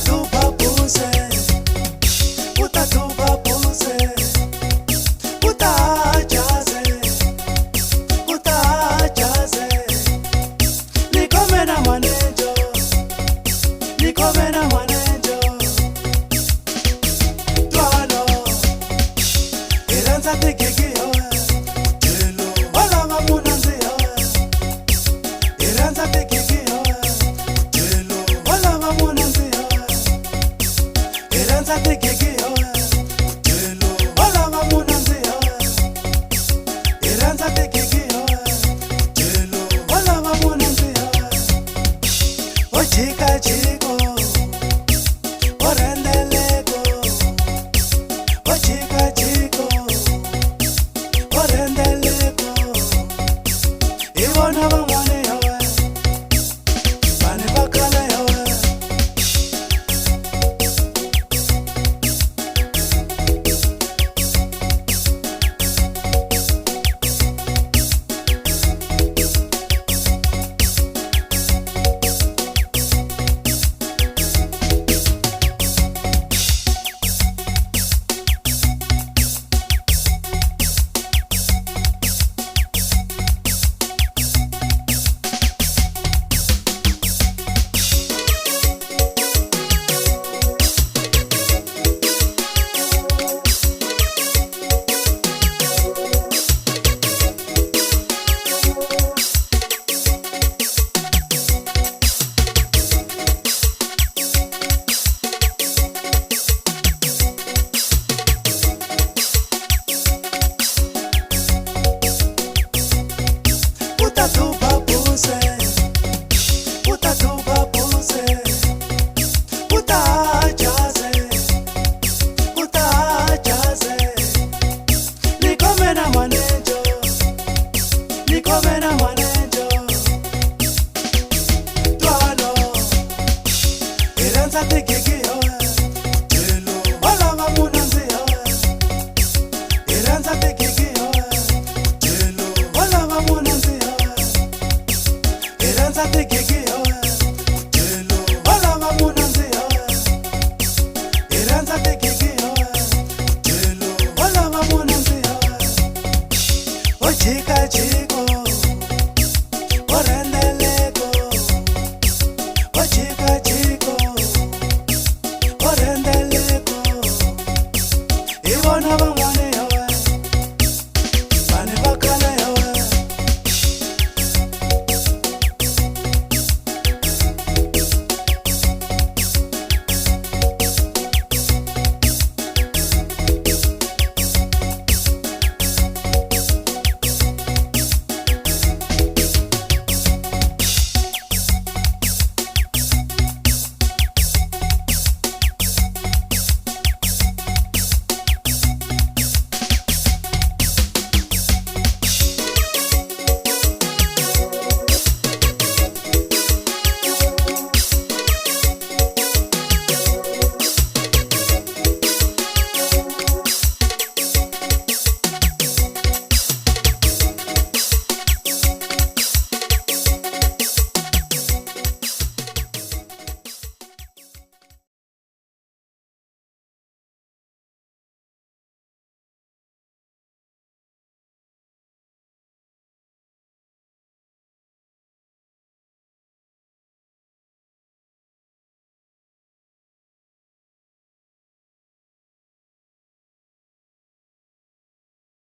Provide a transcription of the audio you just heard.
utatupa puse, utatupa puse, utajaze, utajaze. Nikome na mwanejo, nikome na mwanejo. Twano, iranza tikiki hoa, jelo, wala wamunanzi hoa. Iranza tikiki hoa, jelo, wala wamunanzi hoa. Iranza tikiki hoa, jelo, wala wamunanzi hoa. Iranza tikiki hoa, jelo, wala wamunanzi hoa. O jika jiko, o rendeleko. O jika jiko, o rendeleko. Iwona wamwane yawe, bane bakale yawe. Utatupa puse, utatupa puse,